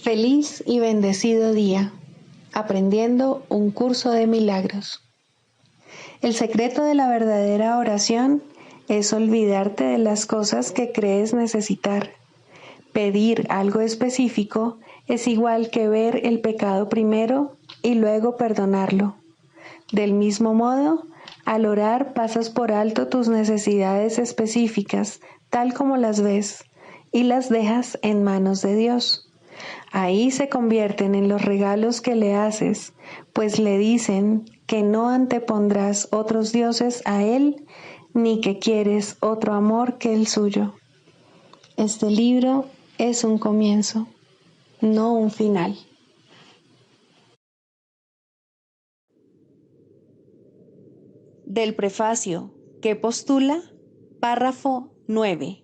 Feliz y bendecido día, aprendiendo un curso de milagros. El secreto de la verdadera oración es olvidarte de las cosas que crees necesitar. Pedir algo específico es igual que ver el pecado primero y luego perdonarlo. Del mismo modo, al orar pasas por alto tus necesidades específicas, tal como las ves, y las dejas en manos de Dios. Ahí se convierten en los regalos que le haces, pues le dicen que no antepondrás otros dioses a Él, ni que quieres otro amor que el suyo. Este libro es un comienzo, no un final. Del prefacio que postula, párrafo 9.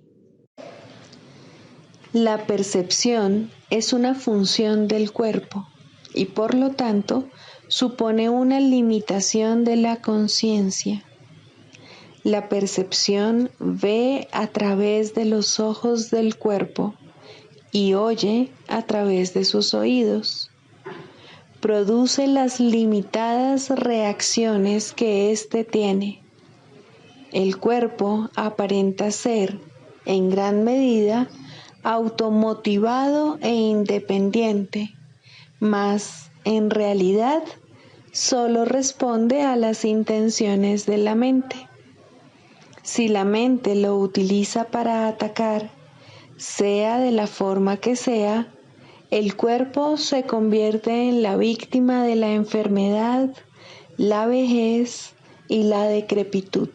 La percepción es una función del cuerpo y por lo tanto supone una limitación de la conciencia. La percepción ve a través de los ojos del cuerpo y oye a través de sus oídos. Produce las limitadas reacciones que éste tiene. El cuerpo aparenta ser, en gran medida, automotivado e independiente, mas en realidad solo responde a las intenciones de la mente. Si la mente lo utiliza para atacar, sea de la forma que sea, el cuerpo se convierte en la víctima de la enfermedad, la vejez y la decrepitud.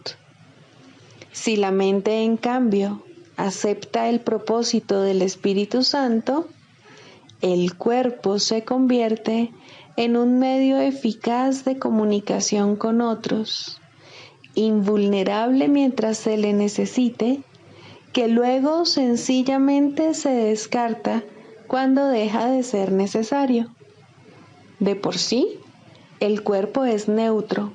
Si la mente, en cambio, acepta el propósito del Espíritu Santo, el cuerpo se convierte en un medio eficaz de comunicación con otros, invulnerable mientras se le necesite, que luego sencillamente se descarta cuando deja de ser necesario. De por sí, el cuerpo es neutro,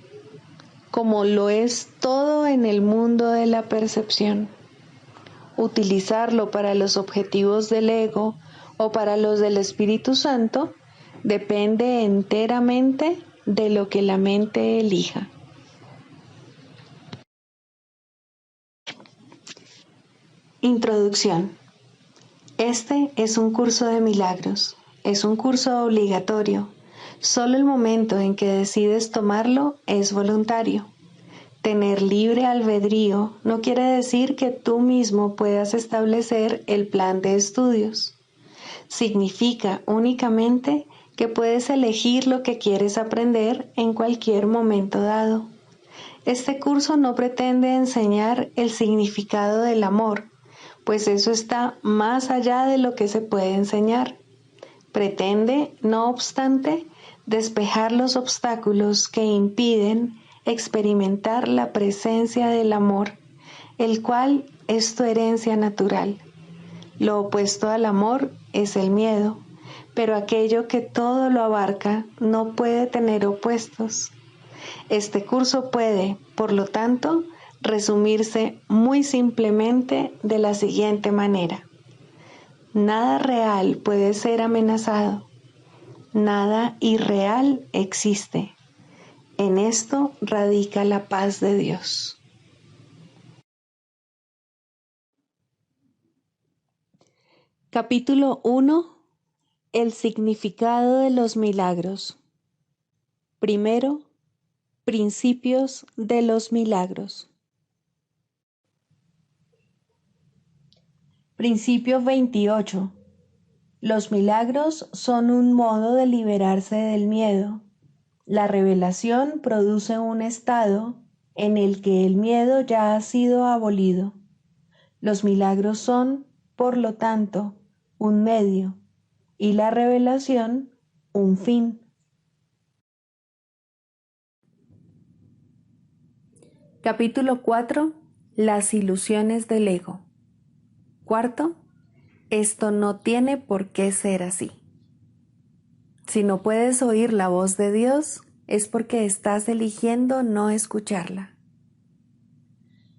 como lo es todo en el mundo de la percepción. Utilizarlo para los objetivos del ego o para los del Espíritu Santo depende enteramente de lo que la mente elija. Introducción. Este es un curso de milagros. Es un curso obligatorio. Solo el momento en que decides tomarlo es voluntario. Tener libre albedrío no quiere decir que tú mismo puedas establecer el plan de estudios. Significa únicamente que puedes elegir lo que quieres aprender en cualquier momento dado. Este curso no pretende enseñar el significado del amor, pues eso está más allá de lo que se puede enseñar. Pretende, no obstante, despejar los obstáculos que impiden experimentar la presencia del amor, el cual es tu herencia natural. Lo opuesto al amor es el miedo, pero aquello que todo lo abarca no puede tener opuestos. Este curso puede, por lo tanto, resumirse muy simplemente de la siguiente manera. Nada real puede ser amenazado. Nada irreal existe. En esto radica la paz de Dios. Capítulo 1. El significado de los milagros. Primero, principios de los milagros. Principio 28. Los milagros son un modo de liberarse del miedo. La revelación produce un estado en el que el miedo ya ha sido abolido. Los milagros son, por lo tanto, un medio y la revelación un fin. Capítulo 4. Las ilusiones del ego. Cuarto, esto no tiene por qué ser así. Si no puedes oír la voz de Dios, es porque estás eligiendo no escucharla.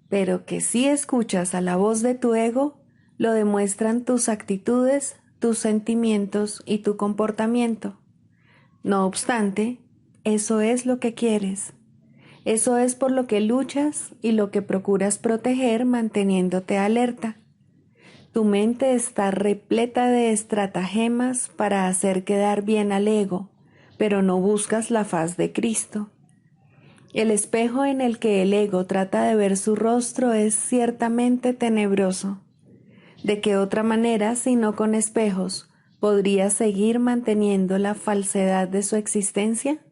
Pero que si escuchas a la voz de tu ego, lo demuestran tus actitudes, tus sentimientos y tu comportamiento. No obstante, eso es lo que quieres. Eso es por lo que luchas y lo que procuras proteger manteniéndote alerta. Tu mente está repleta de estratagemas para hacer quedar bien al ego, pero no buscas la faz de Cristo. El espejo en el que el ego trata de ver su rostro es ciertamente tenebroso. ¿De qué otra manera, si no con espejos, podría seguir manteniendo la falsedad de su existencia?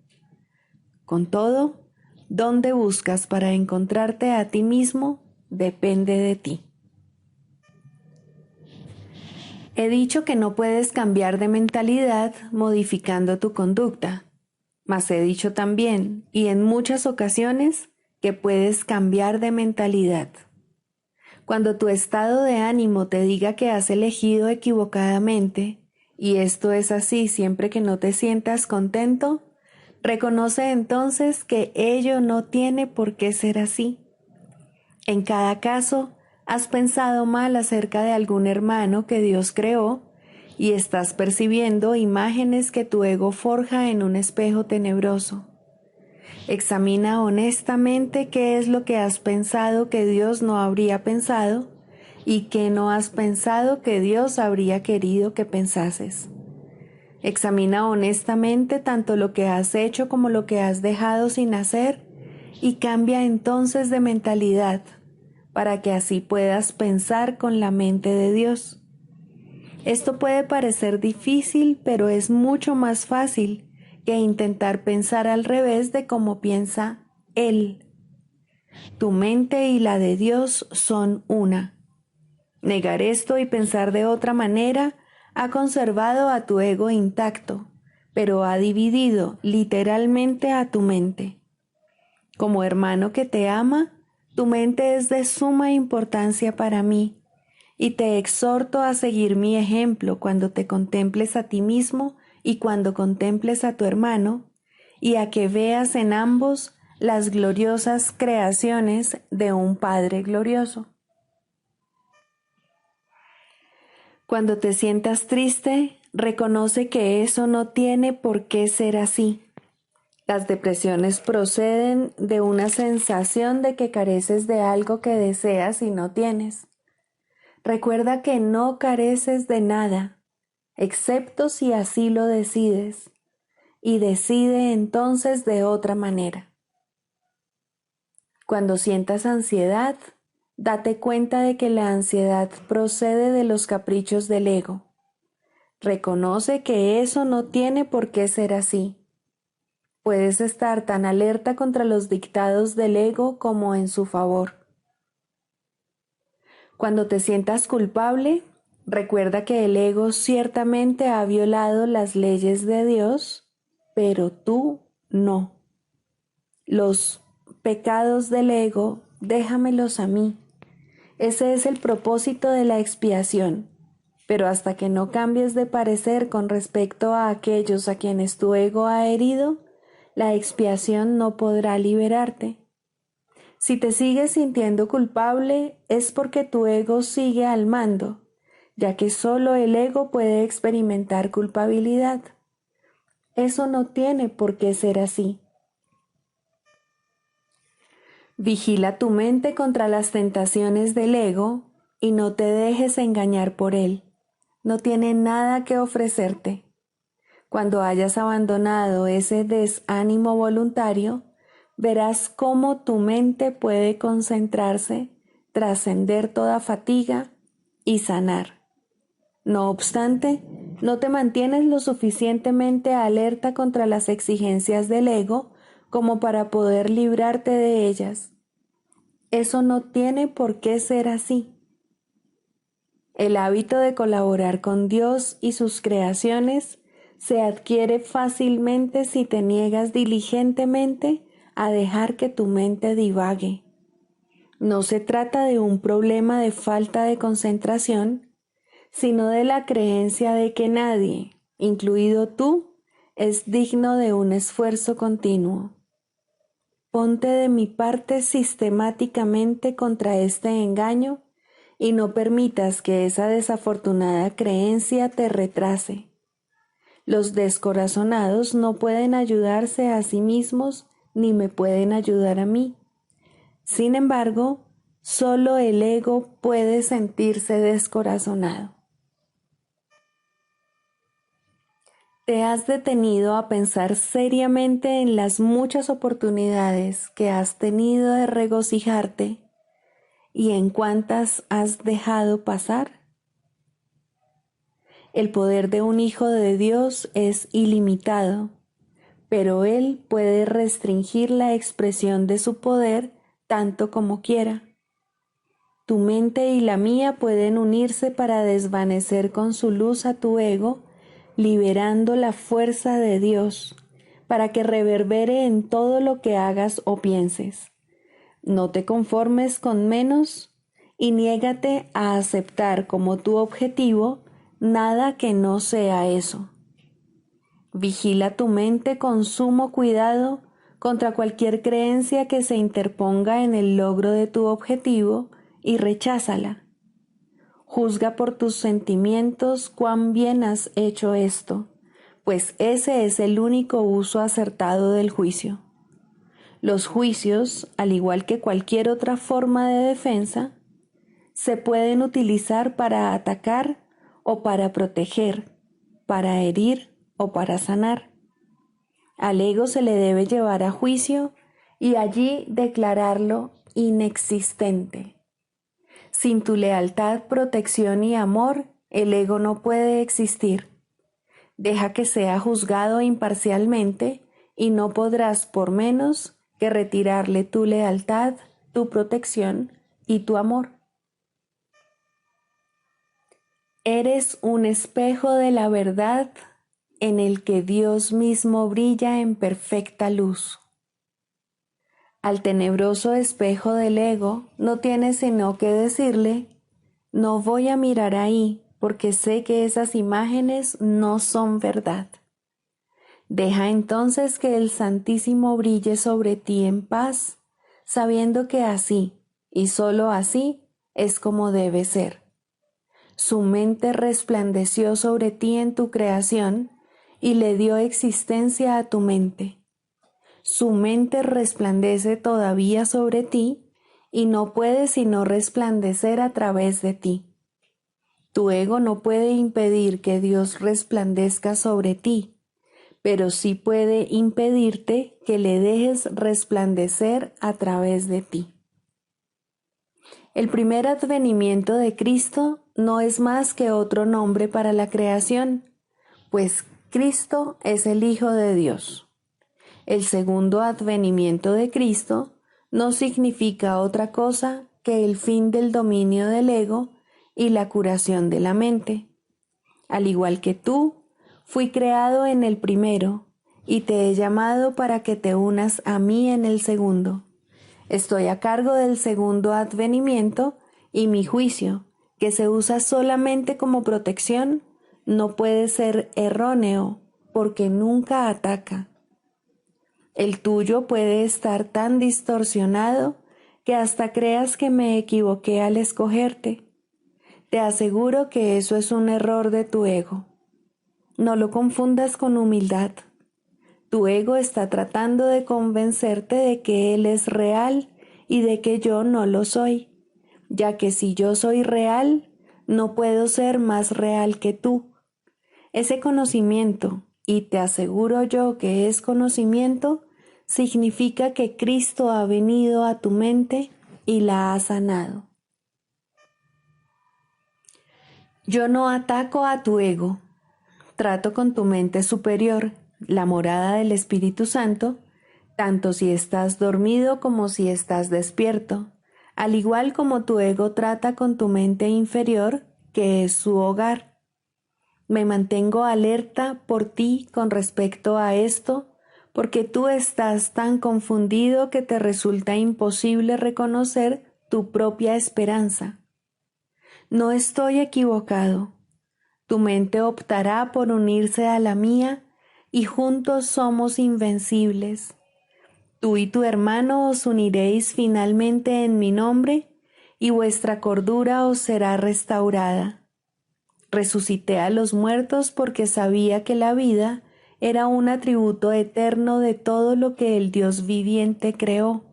Con todo, ¿dónde buscas para encontrarte a ti mismo? Depende de ti. He dicho que no puedes cambiar de mentalidad modificando tu conducta, mas he dicho también, y en muchas ocasiones, que puedes cambiar de mentalidad. Cuando tu estado de ánimo te diga que has elegido equivocadamente, y esto es así siempre que no te sientas contento, reconoce entonces que ello no tiene por qué ser así. En cada caso, has pensado mal acerca de algún hermano que Dios creó y estás percibiendo imágenes que tu ego forja en un espejo tenebroso. Examina honestamente qué es lo que has pensado que Dios no habría pensado y qué no has pensado que Dios habría querido que pensases. Examina honestamente tanto lo que has hecho como lo que has dejado sin hacer y cambia entonces de mentalidad para que así puedas pensar con la mente de Dios. Esto puede parecer difícil, pero es mucho más fácil que intentar pensar al revés de cómo piensa Él. Tu mente y la de Dios son una. Negar esto y pensar de otra manera ha conservado a tu ego intacto, pero ha dividido literalmente a tu mente. Como hermano que te ama, tu mente es de suma importancia para mí, y te exhorto a seguir mi ejemplo cuando te contemples a ti mismo y cuando contemples a tu hermano, y a que veas en ambos las gloriosas creaciones de un Padre glorioso. Cuando te sientas triste, reconoce que eso no tiene por qué ser así. Las depresiones proceden de una sensación de que careces de algo que deseas y no tienes. Recuerda que no careces de nada, excepto si así lo decides, y decide entonces de otra manera. Cuando sientas ansiedad, date cuenta de que la ansiedad procede de los caprichos del ego. Reconoce que eso no tiene por qué ser así. Puedes estar tan alerta contra los dictados del ego como en su favor. Cuando te sientas culpable, recuerda que el ego ciertamente ha violado las leyes de Dios, pero tú no. Los pecados del ego, déjamelos a mí. Ese es el propósito de la expiación. Pero hasta que no cambies de parecer con respecto a aquellos a quienes tu ego ha herido, la expiación no podrá liberarte. Si te sigues sintiendo culpable, es porque tu ego sigue al mando, ya que solo el ego puede experimentar culpabilidad. Eso no tiene por qué ser así. Vigila tu mente contra las tentaciones del ego y no te dejes engañar por él. No tiene nada que ofrecerte. Cuando hayas abandonado ese desánimo voluntario, verás cómo tu mente puede concentrarse, trascender toda fatiga y sanar. No obstante, no te mantienes lo suficientemente alerta contra las exigencias del ego como para poder librarte de ellas. Eso no tiene por qué ser así. El hábito de colaborar con Dios y sus creaciones se adquiere fácilmente si te niegas diligentemente a dejar que tu mente divague. No se trata de un problema de falta de concentración, sino de la creencia de que nadie, incluido tú, es digno de un esfuerzo continuo. Ponte de mi parte sistemáticamente contra este engaño y no permitas que esa desafortunada creencia te retrase. Los descorazonados no pueden ayudarse a sí mismos ni me pueden ayudar a mí. Sin embargo, solo el ego puede sentirse descorazonado. ¿Te has detenido a pensar seriamente en las muchas oportunidades que has tenido de regocijarte y en cuántas has dejado pasar? El poder de un hijo de Dios es ilimitado, pero Él puede restringir la expresión de su poder tanto como quiera. Tu mente y la mía pueden unirse para desvanecer con su luz a tu ego, liberando la fuerza de Dios para que reverbere en todo lo que hagas o pienses. No te conformes con menos y niégate a aceptar como tu objetivo nada que no sea eso. Vigila tu mente con sumo cuidado contra cualquier creencia que se interponga en el logro de tu objetivo y recházala. Juzga por tus sentimientos cuán bien has hecho esto, pues ese es el único uso acertado del juicio. Los juicios, al igual que cualquier otra forma de defensa, se pueden utilizar para atacar o para proteger, para herir o para sanar. Al ego se le debe llevar a juicio y allí declararlo inexistente. Sin tu lealtad, protección y amor, el ego no puede existir. Deja que sea juzgado imparcialmente y no podrás por menos que retirarle tu lealtad, tu protección y tu amor. Eres un espejo de la verdad en el que Dios mismo brilla en perfecta luz. Al tenebroso espejo del ego no tienes sino que decirle: no voy a mirar ahí porque sé que esas imágenes no son verdad. Deja entonces que el Santísimo brille sobre ti en paz, sabiendo que así, y solo así, es como debe ser. Su mente resplandeció sobre ti en tu creación y le dio existencia a tu mente. Su mente resplandece todavía sobre ti y no puede sino resplandecer a través de ti. Tu ego no puede impedir que Dios resplandezca sobre ti, pero sí puede impedirte que le dejes resplandecer a través de ti. El primer advenimiento de Cristo no es más que otro nombre para la creación, pues Cristo es el Hijo de Dios. El segundo advenimiento de Cristo no significa otra cosa que el fin del dominio del ego y la curación de la mente. Al igual que tú, fui creado en el primero y te he llamado para que te unas a mí en el segundo. Estoy a cargo del segundo advenimiento y mi juicio, que se usa solamente como protección, no puede ser erróneo porque nunca ataca. El tuyo puede estar tan distorsionado que hasta creas que me equivoqué al escogerte. Te aseguro que eso es un error de tu ego. No lo confundas con humildad. Tu ego está tratando de convencerte de que él es real y de que yo no lo soy, ya que si yo soy real, no puedo ser más real que tú. Ese conocimiento, y te aseguro yo que es conocimiento, significa que Cristo ha venido a tu mente y la ha sanado. Yo no ataco a tu ego, trato con tu mente superior, la morada del Espíritu Santo, tanto si estás dormido como si estás despierto, al igual como tu ego trata con tu mente inferior, que es su hogar. Me mantengo alerta por ti con respecto a esto, porque tú estás tan confundido que te resulta imposible reconocer tu propia esperanza. No estoy equivocado. Tu mente optará por unirse a la mía y juntos somos invencibles. Tú y tu hermano os uniréis finalmente en mi nombre y vuestra cordura os será restaurada. Resucité a los muertos porque sabía que la vida era un atributo eterno de todo lo que el Dios viviente creó.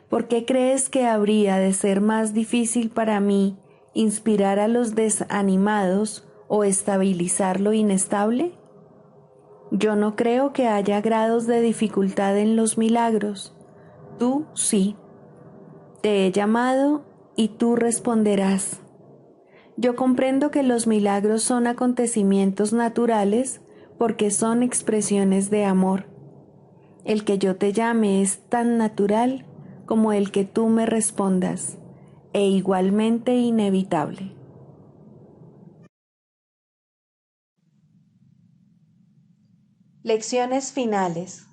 ¿Por qué crees que habría de ser más difícil para mí inspirar a los desanimados o estabilizar lo inestable? Yo no creo que haya grados de dificultad en los milagros. Tú sí. Te he llamado y tú responderás. Yo comprendo que los milagros son acontecimientos naturales porque son expresiones de amor. El que yo te llame es tan natural como el que tú me respondas, e igualmente inevitable. Lecciones finales.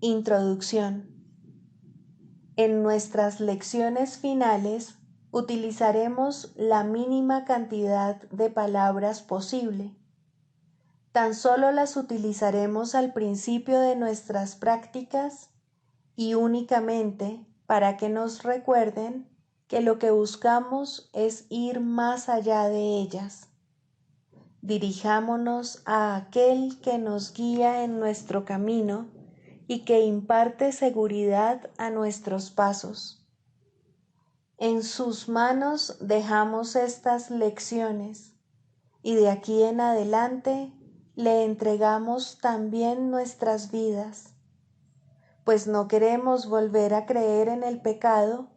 Introducción. En nuestras lecciones finales utilizaremos la mínima cantidad de palabras posible. Tan solo las utilizaremos al principio de nuestras prácticas y únicamente para que nos recuerden que lo que buscamos es ir más allá de ellas. Dirijámonos a aquel que nos guía en nuestro camino y que imparte seguridad a nuestros pasos. En sus manos dejamos estas lecciones y de aquí en adelante le entregamos también nuestras vidas, pues no queremos volver a creer en el pecado,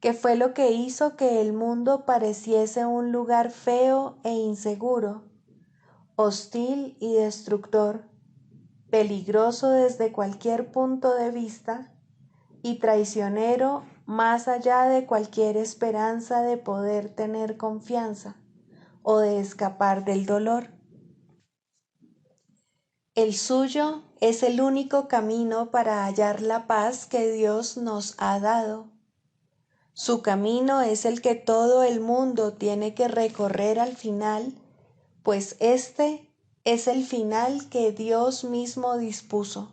que fue lo que hizo que el mundo pareciese un lugar feo e inseguro, hostil y destructor, peligroso desde cualquier punto de vista y traicionero más allá de cualquier esperanza de poder tener confianza o de escapar del dolor. El suyo es el único camino para hallar la paz que Dios nos ha dado. Su camino es el que todo el mundo tiene que recorrer al final, pues este es el final que Dios mismo dispuso.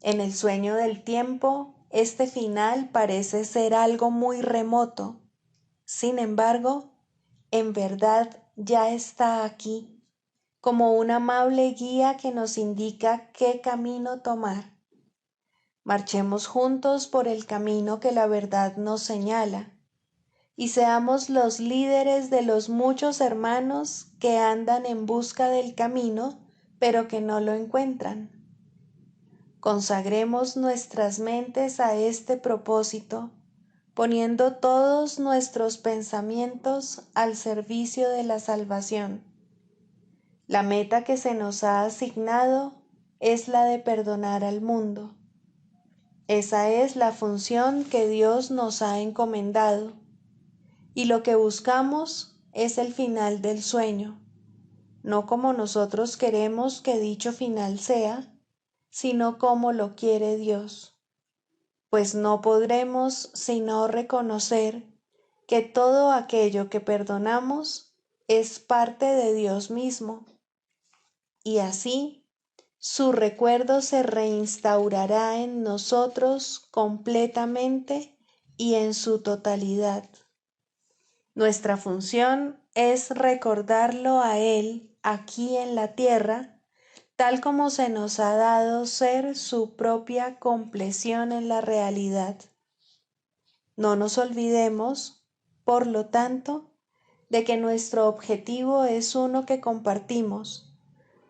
En el sueño del tiempo, este final parece ser algo muy remoto. Sin embargo, en verdad ya está aquí, como un amable guía que nos indica qué camino tomar. Marchemos juntos por el camino que la verdad nos señala, y seamos los líderes de los muchos hermanos que andan en busca del camino, pero que no lo encuentran. Consagremos nuestras mentes a este propósito, poniendo todos nuestros pensamientos al servicio de la salvación. La meta que se nos ha asignado es la de perdonar al mundo. Esa es la función que Dios nos ha encomendado, y lo que buscamos es el final del sueño, no como nosotros queremos que dicho final sea, sino como lo quiere Dios, pues no podremos sino reconocer que todo aquello que perdonamos es parte de Dios mismo, y así su recuerdo se reinstaurará en nosotros completamente y en su totalidad. Nuestra función es recordarlo a Él aquí en la tierra, tal como se nos ha dado ser su propia compleción en la realidad. No nos olvidemos, por lo tanto, de que nuestro objetivo es uno que compartimos,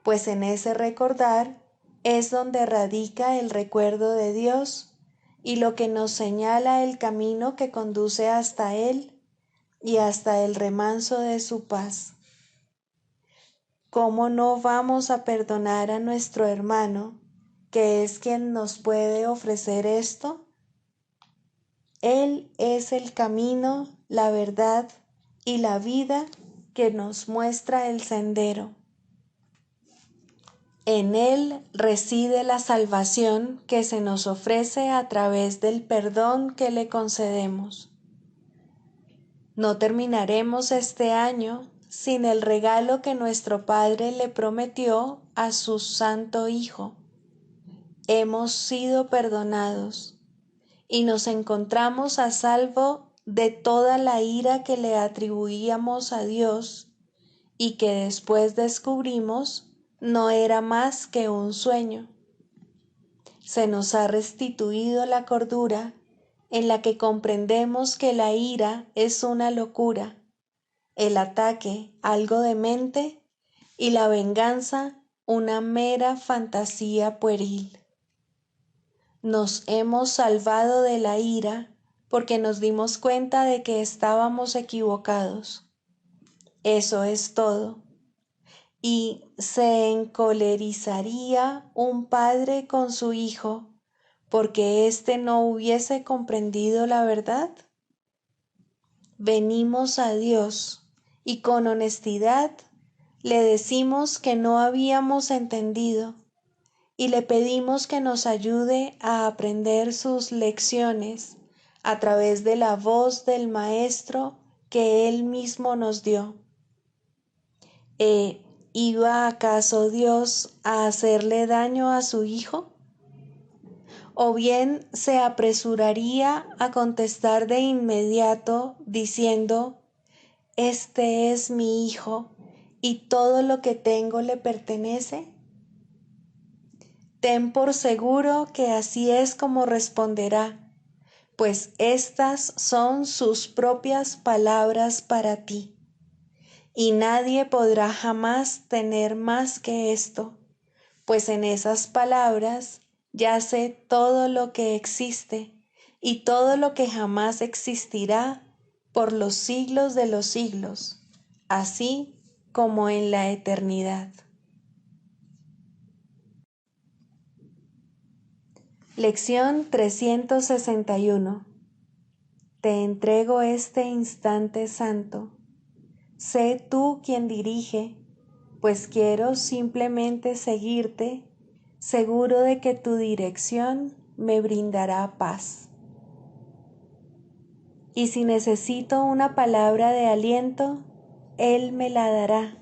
pues en ese recordar es donde radica el recuerdo de Dios y lo que nos señala el camino que conduce hasta Él y hasta el remanso de su paz. ¿Cómo no vamos a perdonar a nuestro hermano, que es quien nos puede ofrecer esto? Él es el camino, la verdad y la vida que nos muestra el sendero. En Él reside la salvación que se nos ofrece a través del perdón que le concedemos. No terminaremos este año sin el regalo que nuestro Padre le prometió a su Santo Hijo. Hemos sido perdonados y nos encontramos a salvo de toda la ira que le atribuíamos a Dios y que después descubrimos no era más que un sueño. Se nos ha restituido la cordura en la que comprendemos que la ira es una locura, el ataque algo demente y la venganza una mera fantasía pueril. Nos hemos salvado de la ira porque nos dimos cuenta de que estábamos equivocados. Eso es todo. ¿Y se encolerizaría un padre con su hijo porque éste no hubiese comprendido la verdad? Venimos a Dios y con honestidad le decimos que no habíamos entendido y le pedimos que nos ayude a aprender sus lecciones a través de la voz del Maestro que Él mismo nos dio. ¿Iba acaso Dios a hacerle daño a su Hijo? ¿O bien se apresuraría a contestar de inmediato diciendo, este es mi Hijo y todo lo que tengo le pertenece? Ten por seguro que así es como responderá, pues estas son sus propias palabras para ti, y nadie podrá jamás tener más que esto, pues en esas palabras yace todo lo que existe y todo lo que jamás existirá por los siglos de los siglos, así como en la eternidad. Lección 361. Te entrego este instante santo. Sé tú quien dirige, pues quiero simplemente seguirte, seguro de que tu dirección me brindará paz. Y si necesito una palabra de aliento, Él me la dará.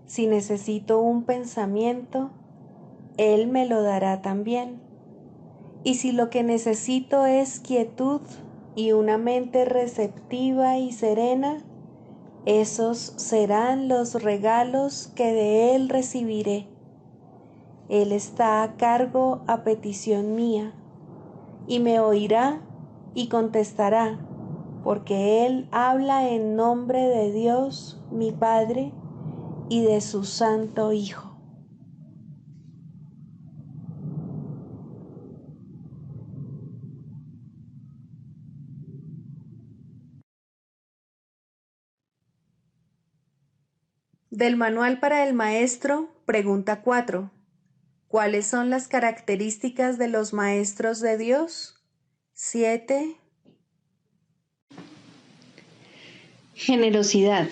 Si necesito un pensamiento, Él me lo dará también. Y si lo que necesito es quietud y una mente receptiva y serena, esos serán los regalos que de Él recibiré. Él está a cargo a petición mía, y me oirá y contestará, porque Él habla en nombre de Dios, mi Padre, y de su Santo Hijo. Del Manual para el Maestro, pregunta 4. ¿Cuáles son las características de los maestros de Dios? 7. Generosidad.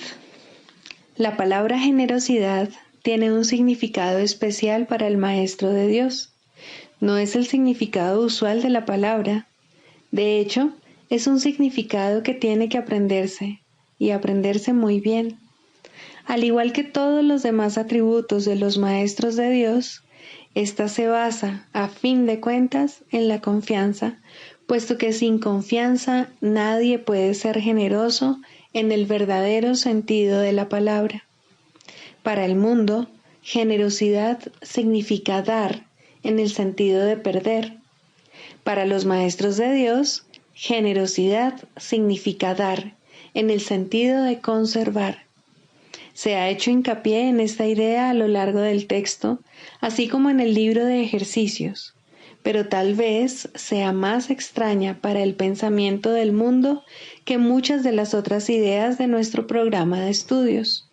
La palabra generosidad tiene un significado especial para el Maestro de Dios. No es el significado usual de la palabra. De hecho, es un significado que tiene que aprenderse, y aprenderse muy bien. Al igual que todos los demás atributos de los maestros de Dios, esta se basa, a fin de cuentas, en la confianza, puesto que sin confianza nadie puede ser generoso en el verdadero sentido de la palabra. Para el mundo, generosidad significa dar en el sentido de perder. Para los maestros de Dios, generosidad significa dar en el sentido de conservar. Se ha hecho hincapié en esta idea a lo largo del texto, así como en el libro de ejercicios, pero tal vez sea más extraña para el pensamiento del mundo que muchas de las otras ideas de nuestro programa de estudios.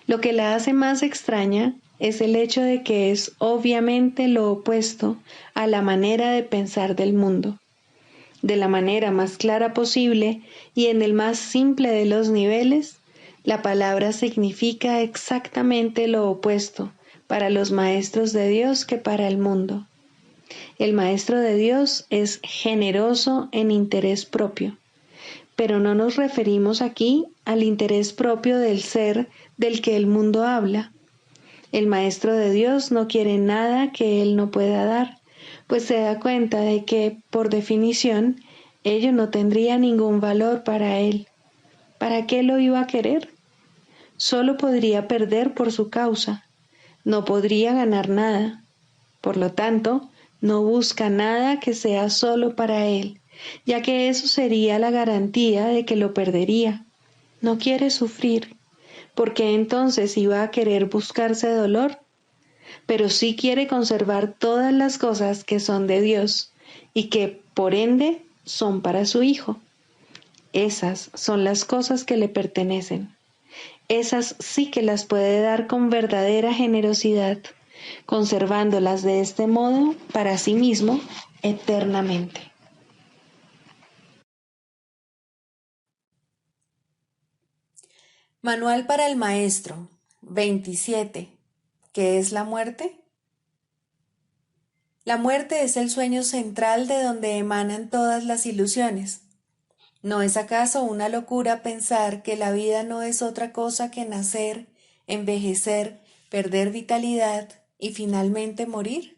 Lo que la hace más extraña es el hecho de que es obviamente lo opuesto a la manera de pensar del mundo. De la manera más clara posible y en el más simple de los niveles, la palabra significa exactamente lo opuesto para los maestros de Dios que para el mundo. El maestro de Dios es generoso en interés propio, pero no nos referimos aquí al interés propio del ser del que el mundo habla. El maestro de Dios no quiere nada que él no pueda dar, pues se da cuenta de que, por definición, Ello no tendría ningún valor para él. ¿Para qué lo iba a querer? Solo podría perder por su causa. No podría ganar nada. Por lo tanto, no busca nada que sea solo para él, ya que eso sería la garantía de que lo perdería. No quiere sufrir, porque entonces iba a querer buscarse dolor, pero sí quiere conservar todas las cosas que son de Dios y que, por ende, son para su Hijo. Esas son las cosas que le pertenecen. Esas sí que las puede dar con verdadera generosidad, conservándolas de este modo para sí mismo eternamente. Manual para el maestro 27. ¿Qué es la muerte? La muerte es el sueño central de donde emanan todas las ilusiones. ¿No es acaso una locura pensar que la vida no es otra cosa que nacer, envejecer, perder vitalidad y finalmente morir?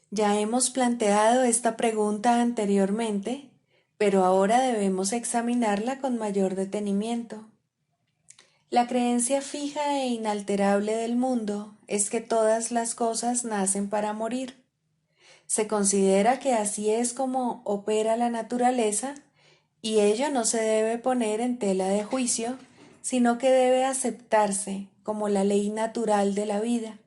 Ya hemos planteado esta pregunta anteriormente, pero ahora debemos examinarla con mayor detenimiento. La creencia fija e inalterable del mundo es que todas las cosas nacen para morir. Se considera que así es como opera la naturaleza y ello no se debe poner en tela de juicio, sino que debe aceptarse como la ley natural de la vida.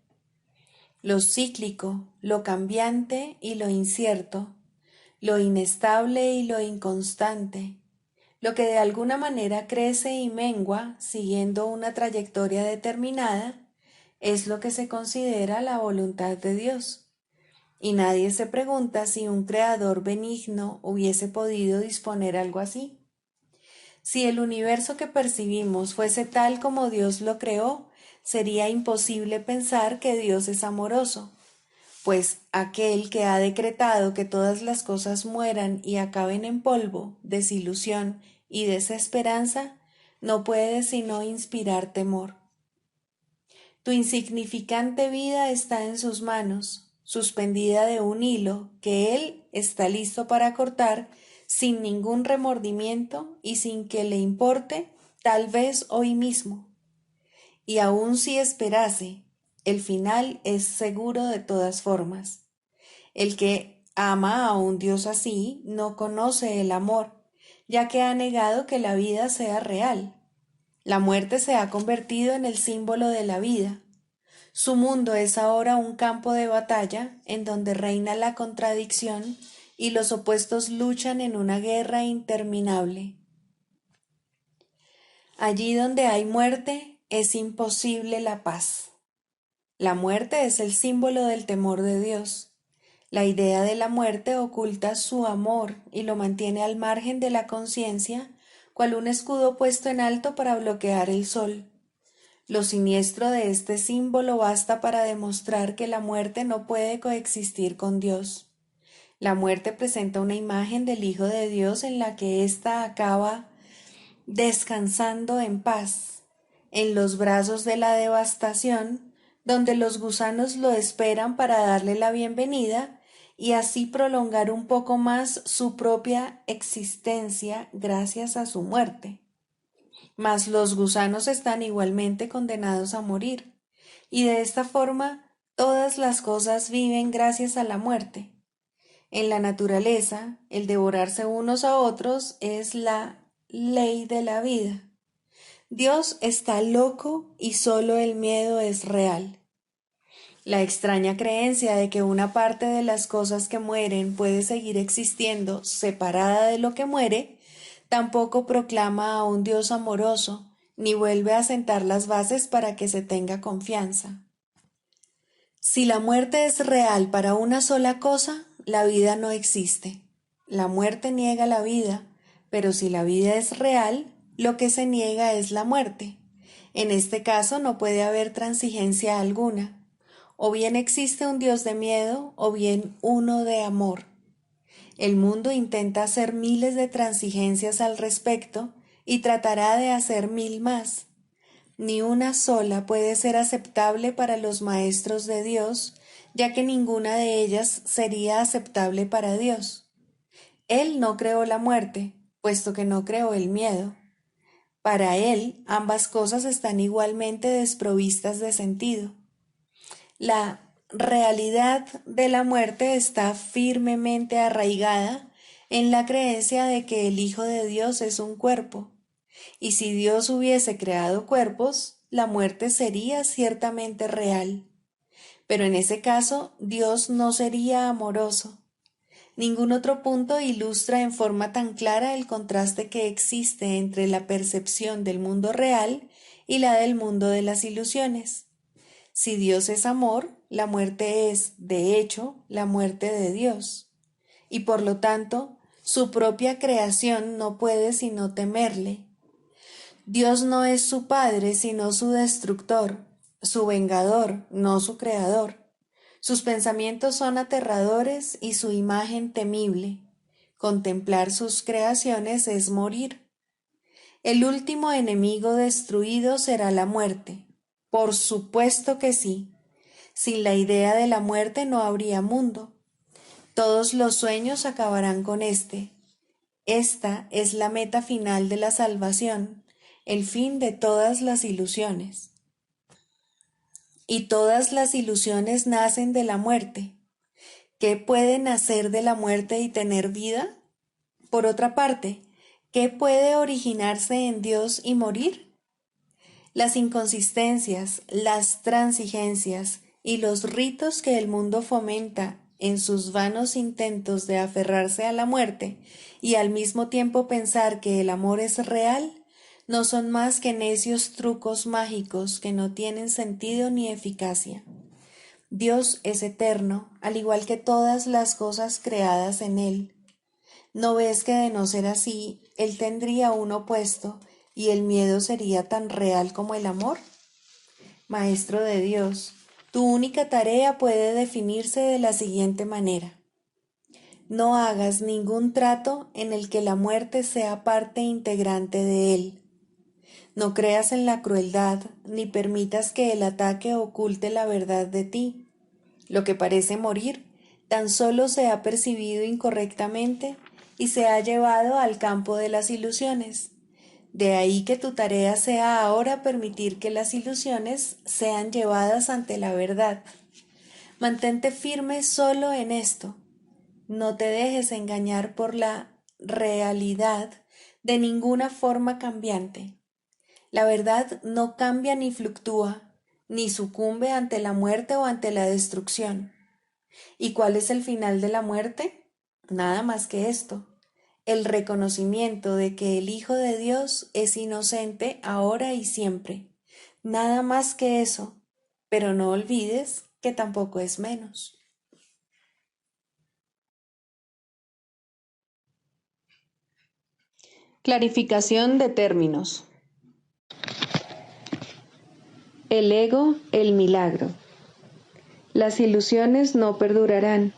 Lo cíclico, lo cambiante y lo incierto, lo inestable y lo inconstante, lo que de alguna manera crece y mengua siguiendo una trayectoria determinada, es lo que se considera la voluntad de Dios. Y nadie se pregunta si un creador benigno hubiese podido disponer algo así. Si el universo que percibimos fuese tal como Dios lo creó, sería imposible pensar que Dios es amoroso, pues aquel que ha decretado que todas las cosas mueran y acaben en polvo, desilusión y desesperanza, no puede sino inspirar temor. Tu insignificante vida está en sus manos, suspendida de un hilo que él está listo para cortar sin ningún remordimiento y sin que le importe, tal vez hoy mismo. Y aun si esperase, el final es seguro de todas formas. El que ama a un Dios así no conoce el amor, ya que ha negado que la vida sea real. La muerte se ha convertido en el símbolo de la vida. Su mundo es ahora un campo de batalla en donde reina la contradicción y los opuestos luchan en una guerra interminable. Allí donde hay muerte es imposible la paz. La muerte es el símbolo del temor de Dios. La idea de la muerte oculta su amor y lo mantiene al margen de la conciencia, cual un escudo puesto en alto para bloquear el sol. Lo siniestro de este símbolo basta para demostrar que la muerte no puede coexistir con Dios. La muerte presenta una imagen del Hijo de Dios en la que ésta acaba descansando en paz, en los brazos de la devastación, donde los gusanos lo esperan para darle la bienvenida y así prolongar un poco más su propia existencia gracias a su muerte. Mas los gusanos están igualmente condenados a morir, y de esta forma todas las cosas viven gracias a la muerte. En la naturaleza, el devorarse unos a otros es la ley de la vida. Dios está loco y solo el miedo es real. La extraña creencia de que una parte de las cosas que mueren puede seguir existiendo separada de lo que muere, tampoco proclama a un Dios amoroso, ni vuelve a sentar las bases para que se tenga confianza. Si la muerte es real para una sola cosa, la vida no existe. La muerte niega la vida, pero si la vida es real, lo que se niega es la muerte. En este caso no puede haber transigencia alguna. O bien existe un Dios de miedo, o bien uno de amor. El mundo intenta hacer miles de transigencias al respecto y tratará de hacer 1000 más. Ni una sola puede ser aceptable para los maestros de Dios, ya que ninguna de ellas sería aceptable para Dios. Él no creó la muerte, puesto que no creó el miedo. Para él, ambas cosas están igualmente desprovistas de sentido. La realidad de la muerte está firmemente arraigada en la creencia de que el Hijo de Dios es un cuerpo, y si Dios hubiese creado cuerpos, la muerte sería ciertamente real. Pero en ese caso, Dios no sería amoroso. Ningún otro punto ilustra en forma tan clara el contraste que existe entre la percepción del mundo real y la del mundo de las ilusiones. Si Dios es amor, la muerte es, de hecho, la muerte de Dios. Y por lo tanto, su propia creación no puede sino temerle. Dios no es su padre, sino su destructor, su vengador, no su creador. Sus pensamientos son aterradores y su imagen temible. Contemplar sus creaciones es morir. El último enemigo destruido será la muerte. Por supuesto que sí. Sin la idea de la muerte no habría mundo. Todos los sueños acabarán con éste. Esta es la meta final de la salvación, el fin de todas las ilusiones. Y todas las ilusiones nacen de la muerte. ¿Qué puede nacer de la muerte y tener vida? Por otra parte, ¿qué puede originarse en Dios y morir? Las inconsistencias, las transigencias y los ritos que el mundo fomenta en sus vanos intentos de aferrarse a la muerte y al mismo tiempo pensar que el amor es real, no son más que necios trucos mágicos que no tienen sentido ni eficacia. Dios es eterno, al igual que todas las cosas creadas en Él. ¿No ves que de no ser así, Él tendría un opuesto y el miedo sería tan real como el amor? Maestro de Dios, tu única tarea puede definirse de la siguiente manera. No hagas ningún trato en el que la muerte sea parte integrante de él. No creas en la crueldad, ni permitas que el ataque oculte la verdad de ti. Lo que parece morir tan solo se ha percibido incorrectamente y se ha llevado al campo de las ilusiones. De ahí que tu tarea sea ahora permitir que las ilusiones sean llevadas ante la verdad. Mantente firme solo en esto. No te dejes engañar por la realidad de ninguna forma cambiante. La verdad no cambia ni fluctúa, ni sucumbe ante la muerte o ante la destrucción. ¿Y cuál es el final de la muerte? Nada más que esto, el reconocimiento de que el Hijo de Dios es inocente ahora y siempre. Nada más que eso, pero no olvides que tampoco es menos. Clarificación de términos. El ego, el milagro. Las ilusiones no perdurarán.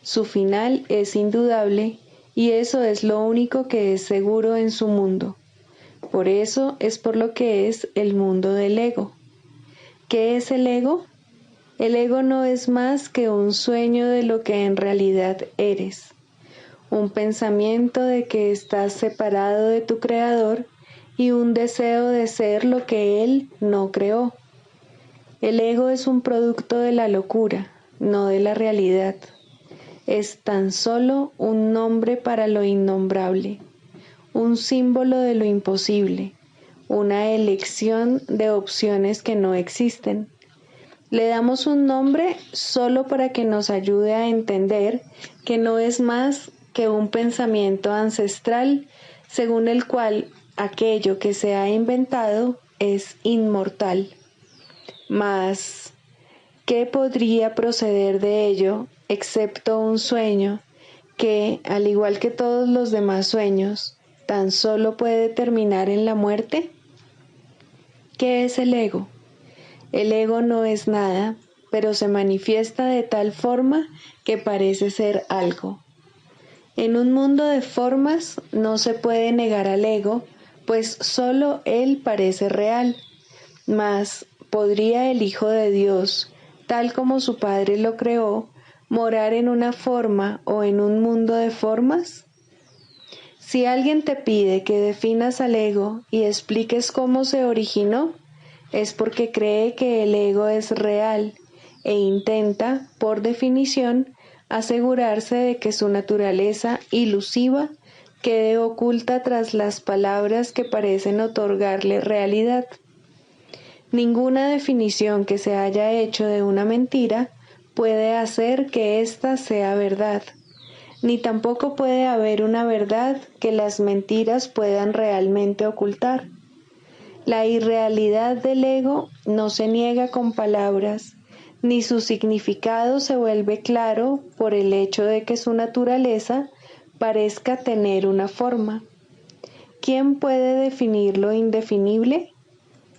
Su final es indudable y eso es lo único que es seguro en su mundo. Por eso es por lo que es el mundo del ego. ¿Qué es el ego? El ego no es más que un sueño de lo que en realidad eres. Un pensamiento de que estás separado de tu creador y un deseo de ser lo que él no creó. El ego es un producto de la locura, no de la realidad. Es tan solo un nombre para lo innombrable, un símbolo de lo imposible, una elección de opciones que no existen. Le damos un nombre solo para que nos ayude a entender que no es más que un pensamiento ancestral según el cual aquello que se ha inventado es inmortal. Mas, ¿qué podría proceder de ello excepto un sueño que, al igual que todos los demás sueños, tan solo puede terminar en la muerte? ¿Qué es el ego? El ego no es nada, pero se manifiesta de tal forma que parece ser algo. En un mundo de formas no se puede negar al ego, pues solo él parece real. Mas, ¿podría el Hijo de Dios, tal como su Padre lo creó, morar en una forma o en un mundo de formas? Si alguien te pide que definas al ego y expliques cómo se originó, es porque cree que el ego es real e intenta, por definición, asegurarse de que su naturaleza ilusiva quede oculta tras las palabras que parecen otorgarle realidad. Ninguna definición que se haya hecho de una mentira puede hacer que ésta sea verdad, ni tampoco puede haber una verdad que las mentiras puedan realmente ocultar. La irrealidad del ego no se niega con palabras, ni su significado se vuelve claro por el hecho de que su naturaleza parezca tener una forma. ¿Quién puede definir lo indefinible?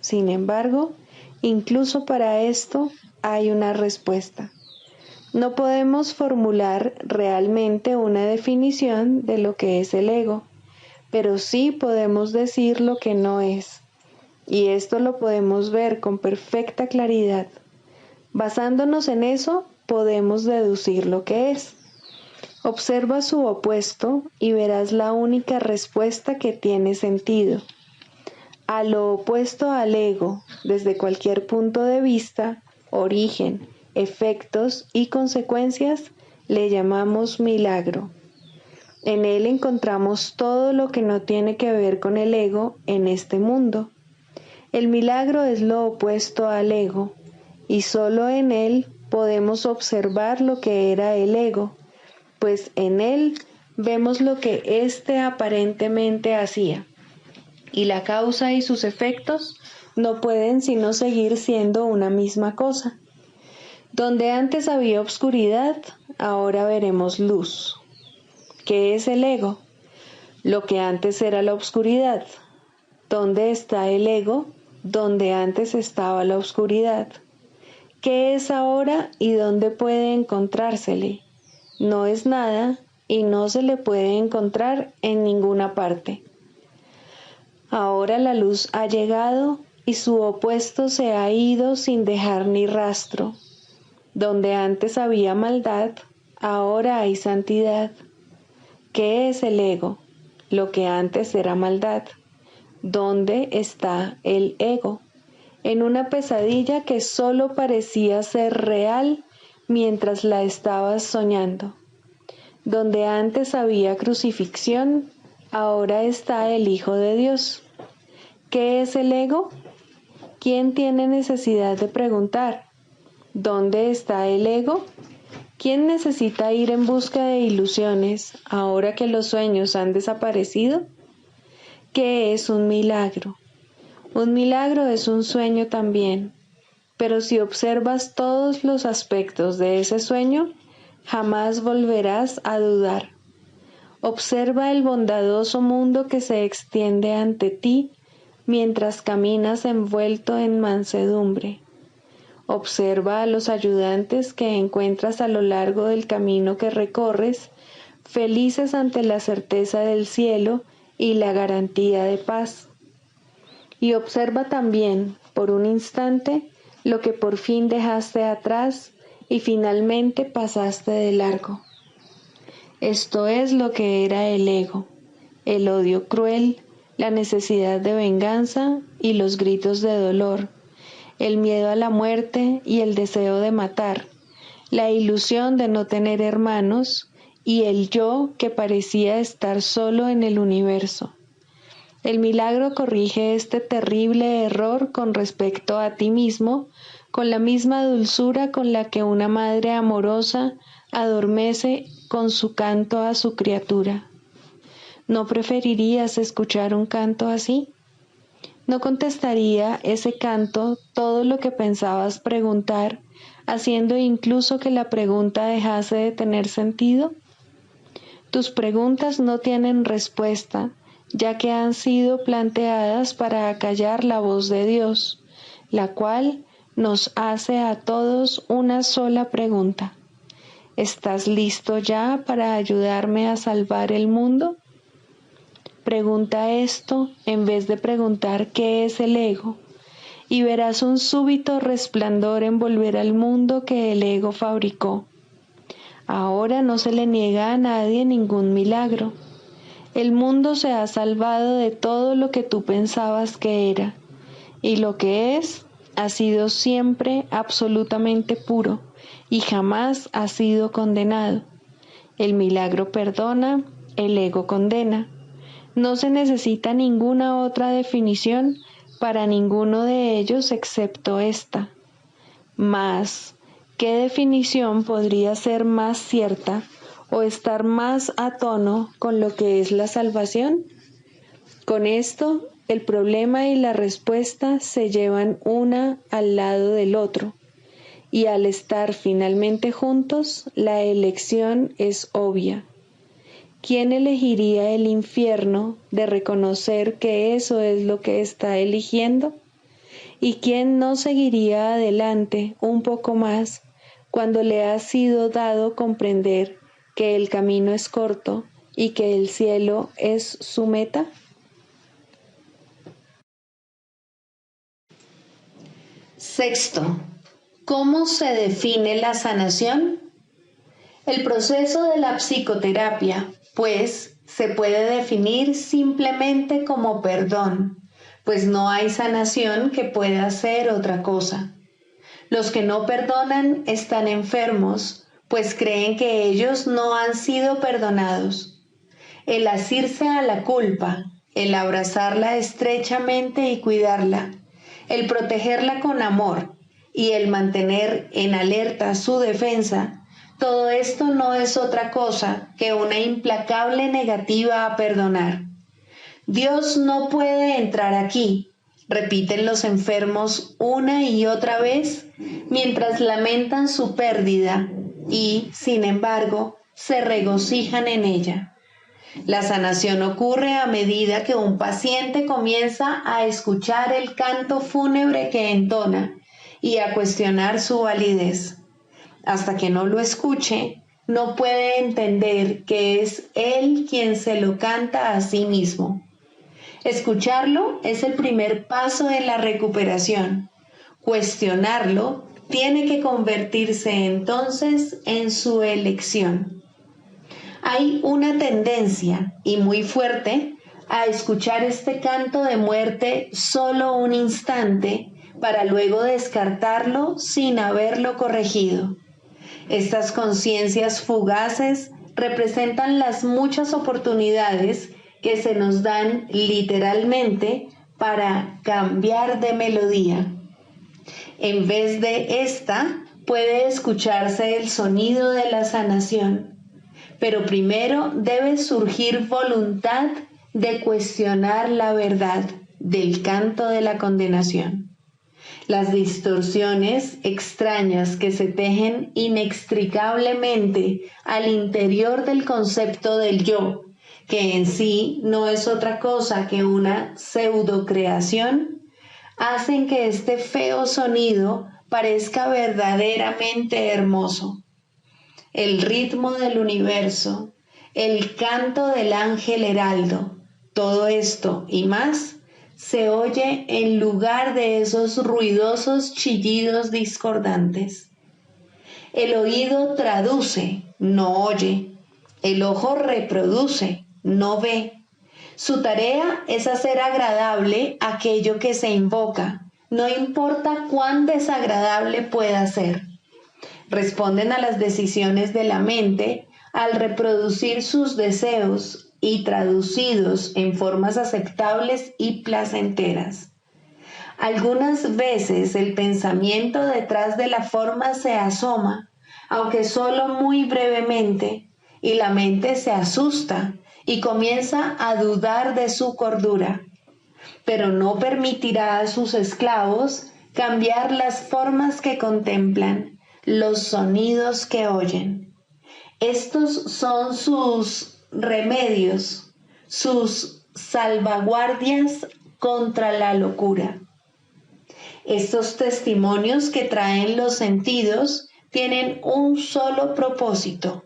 Sin embargo, incluso para esto hay una respuesta. No podemos formular realmente una definición de lo que es el ego, pero sí podemos decir lo que no es. Y esto lo podemos ver con perfecta claridad. Basándonos en eso, podemos deducir lo que es. Observa su opuesto y verás la única respuesta que tiene sentido. A lo opuesto al ego, desde cualquier punto de vista, origen, efectos y consecuencias, le llamamos milagro. En él encontramos todo lo que no tiene que ver con el ego en este mundo. El milagro es lo opuesto al ego, y solo en él podemos observar lo que era el ego, pues en él vemos lo que éste aparentemente hacía, y la causa y sus efectos no pueden sino seguir siendo una misma cosa. Donde antes había obscuridad, ahora veremos luz. ¿Qué es el ego? Lo que antes era la obscuridad. ¿Dónde está el ego? Donde antes estaba la oscuridad. ¿Qué es ahora y dónde puede encontrársele? No es nada y no se le puede encontrar en ninguna parte. Ahora la luz ha llegado y su opuesto se ha ido sin dejar ni rastro. Donde antes había maldad, ahora hay santidad. ¿Qué es el ego? Lo que antes era maldad. ¿Dónde está el ego? En una pesadilla que solo parecía ser real mientras la estabas soñando. Donde antes había crucifixión, ahora está el Hijo de Dios. ¿Qué es el ego? ¿Quién tiene necesidad de preguntar? ¿Dónde está el ego? ¿Quién necesita ir en busca de ilusiones ahora que los sueños han desaparecido? ¿Qué es un milagro? Un milagro es un sueño también, pero si observas todos los aspectos de ese sueño, jamás volverás a dudar. Observa el bondadoso mundo que se extiende ante ti mientras caminas envuelto en mansedumbre. Observa a los ayudantes que encuentras a lo largo del camino que recorres, felices ante la certeza del cielo y la garantía de paz. Y observa también, por un instante, lo que por fin dejaste atrás y finalmente pasaste de largo. Esto es lo que era el ego, el odio cruel, la necesidad de venganza y los gritos de dolor, el miedo a la muerte y el deseo de matar, la ilusión de no tener hermanos y el yo que parecía estar solo en el universo. El milagro corrige este terrible error con respecto a ti mismo, con la misma dulzura con la que una madre amorosa adormece con su canto a su criatura. ¿No preferirías escuchar un canto así? ¿No contestaría ese canto todo lo que pensabas preguntar, haciendo incluso que la pregunta dejase de tener sentido? Tus preguntas no tienen respuesta, ya que han sido planteadas para acallar la voz de Dios, la cual nos hace a todos una sola pregunta. ¿Estás listo ya para ayudarme a salvar el mundo? Pregunta esto en vez de preguntar qué es el ego, y verás un súbito resplandor envolver al mundo que el ego fabricó. Ahora no se le niega a nadie ningún milagro. El mundo se ha salvado de todo lo que tú pensabas que era, y lo que es ha sido siempre absolutamente puro y jamás ha sido condenado. El milagro perdona, el ego condena. No se necesita ninguna otra definición para ninguno de ellos excepto esta. Mas, ¿qué definición podría ser más cierta o estar más a tono con lo que es la salvación? Con esto, el problema y la respuesta se llevan una al lado del otro, y al estar finalmente juntos, la elección es obvia. ¿Quién elegiría el infierno de reconocer que eso es lo que está eligiendo? ¿Y quién no seguiría adelante un poco más cuando le ha sido dado comprender que el camino es corto y que el cielo es su meta? Sexto, ¿cómo se define la sanación? El proceso de la psicoterapia, pues, se puede definir simplemente como perdón, pues no hay sanación que pueda ser otra cosa. Los que no perdonan están enfermos, pues creen que ellos no han sido perdonados. El asirse a la culpa, el abrazarla estrechamente y cuidarla, el protegerla con amor y el mantener en alerta su defensa, todo esto no es otra cosa que una implacable negativa a perdonar. Dios no puede entrar aquí, repiten los enfermos una y otra vez mientras lamentan su pérdida y, sin embargo, se regocijan en ella. La sanación ocurre a medida que un paciente comienza a escuchar el canto fúnebre que entona y a cuestionar su validez. Hasta que no lo escuche, no puede entender que es él quien se lo canta a sí mismo. Escucharlo es el primer paso en la recuperación. Cuestionarlo tiene que convertirse entonces en su elección. Hay una tendencia, y muy fuerte, a escuchar este canto de muerte solo un instante para luego descartarlo sin haberlo corregido. Estas conciencias fugaces representan las muchas oportunidades que se nos dan literalmente para cambiar de melodía. En vez de esta, puede escucharse el sonido de la sanación. Pero primero debe surgir voluntad de cuestionar la verdad del canto de la condenación. Las distorsiones extrañas que se tejen inextricablemente al interior del concepto del yo, que en sí no es otra cosa que una pseudocreación, hacen que este feo sonido parezca verdaderamente hermoso. El ritmo del universo, el canto del ángel heraldo, todo esto y más se oye en lugar de esos ruidosos chillidos discordantes. El oído traduce, no oye. El ojo reproduce, no ve. Su tarea es hacer agradable aquello que se invoca, no importa cuán desagradable pueda ser. Responden a las decisiones de la mente al reproducir sus deseos y traducidos en formas aceptables y placenteras. Algunas veces el pensamiento detrás de la forma se asoma, aunque solo muy brevemente, y la mente se asusta y comienza a dudar de su cordura, pero no permitirá a sus esclavos cambiar las formas que contemplan, los sonidos que oyen. Estos son sus remedios, sus salvaguardias contra la locura. Estos testimonios que traen los sentidos tienen un solo propósito: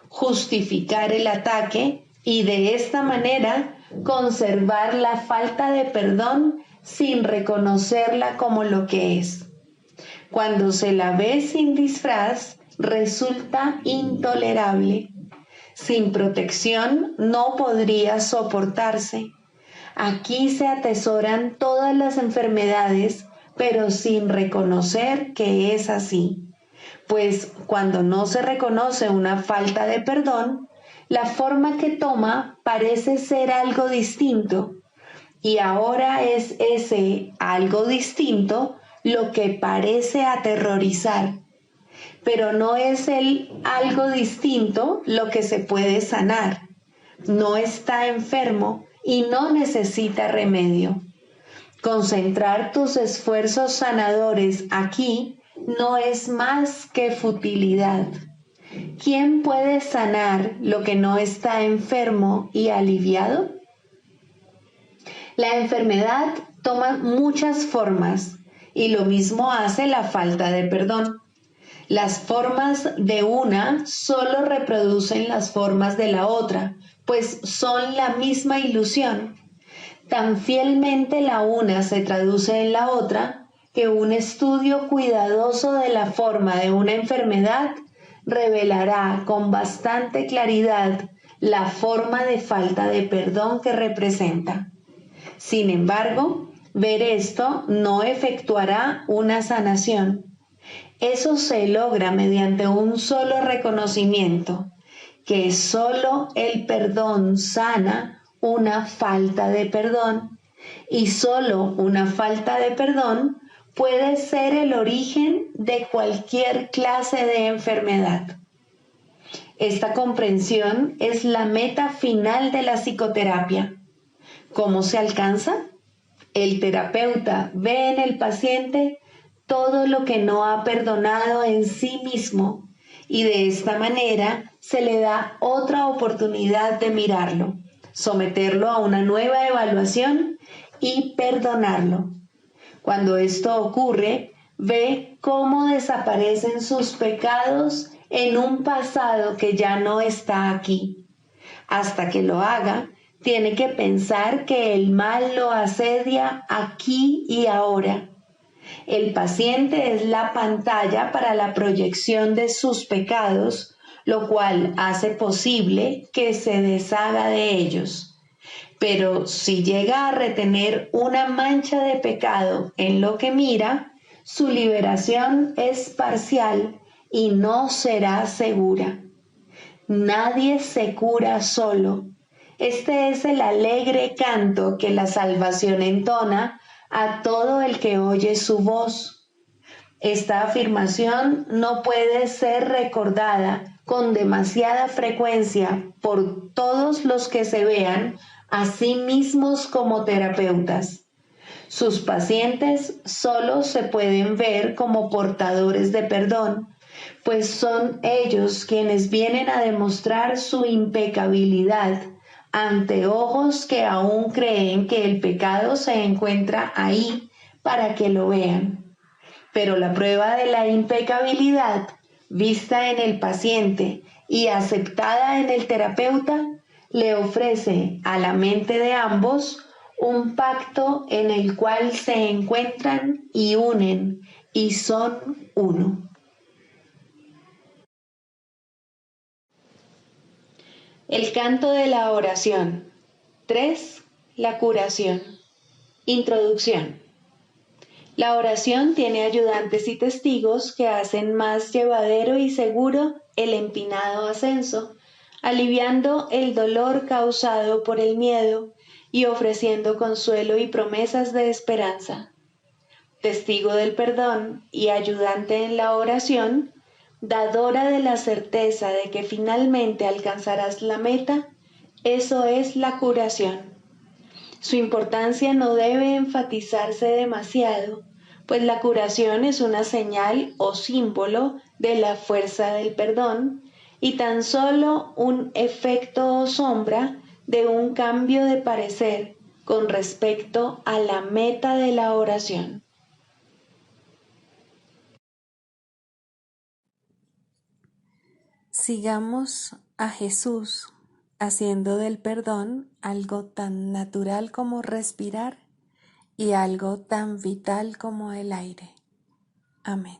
justificar el ataque y de esta manera conservar la falta de perdón sin reconocerla como lo que es. Cuando se la ve sin disfraz, resulta intolerable. Sin protección no podría soportarse. Aquí se atesoran todas las enfermedades, pero sin reconocer que es así. Pues cuando no se reconoce una falta de perdón, la forma que toma parece ser algo distinto. Y ahora es ese algo distinto lo que parece aterrorizar. Pero no es el algo distinto lo que se puede sanar. No está enfermo y no necesita remedio. Concentrar tus esfuerzos sanadores aquí no es más que futilidad. ¿Quién puede sanar lo que no está enfermo y aliviado? La enfermedad toma muchas formas y lo mismo hace la falta de perdón. Las formas de una solo reproducen las formas de la otra, pues son la misma ilusión. Tan fielmente la una se traduce en la otra que un estudio cuidadoso de la forma de una enfermedad revelará con bastante claridad la forma de falta de perdón que representa. Sin embargo, ver esto no efectuará una sanación. Eso se logra mediante un solo reconocimiento, que solo el perdón sana una falta de perdón, y solo una falta de perdón puede ser el origen de cualquier clase de enfermedad. Esta comprensión es la meta final de la psicoterapia. ¿Cómo se alcanza? El terapeuta ve en el paciente todo lo que no ha perdonado en sí mismo y de esta manera se le da otra oportunidad de mirarlo, someterlo a una nueva evaluación y perdonarlo. Cuando esto ocurre, ve cómo desaparecen sus pecados en un pasado que ya no está aquí. Hasta que lo haga, tiene que pensar que el mal lo asedia aquí y ahora. El paciente es la pantalla para la proyección de sus pecados, lo cual hace posible que se deshaga de ellos. Pero si llega a retener una mancha de pecado en lo que mira, su liberación es parcial y no será segura. Nadie se cura solo. Este es el alegre canto que la salvación entona a todo el que oye su voz. Esta afirmación no puede ser recordada con demasiada frecuencia por todos los que se vean a sí mismos como terapeutas. Sus pacientes solo se pueden ver como portadores de perdón, pues son ellos quienes vienen a demostrar su impecabilidad ante ojos que aún creen que el pecado se encuentra ahí para que lo vean. Pero la prueba de la impecabilidad, vista en el paciente y aceptada en el terapeuta, le ofrece a la mente de ambos un pacto en el cual se encuentran y unen y son uno. El canto de la oración. 3. La curación. Introducción. La oración tiene ayudantes y testigos que hacen más llevadero y seguro el empinado ascenso, aliviando el dolor causado por el miedo y ofreciendo consuelo y promesas de esperanza. Testigo del perdón y ayudante en la oración, dadora de la certeza de que finalmente alcanzarás la meta, eso es la curación. Su importancia no debe enfatizarse demasiado, pues la curación es una señal o símbolo de la fuerza del perdón y tan solo un efecto o sombra de un cambio de parecer con respecto a la meta de la oración. Sigamos a Jesús haciendo del perdón algo tan natural como respirar y algo tan vital como el aire. Amén.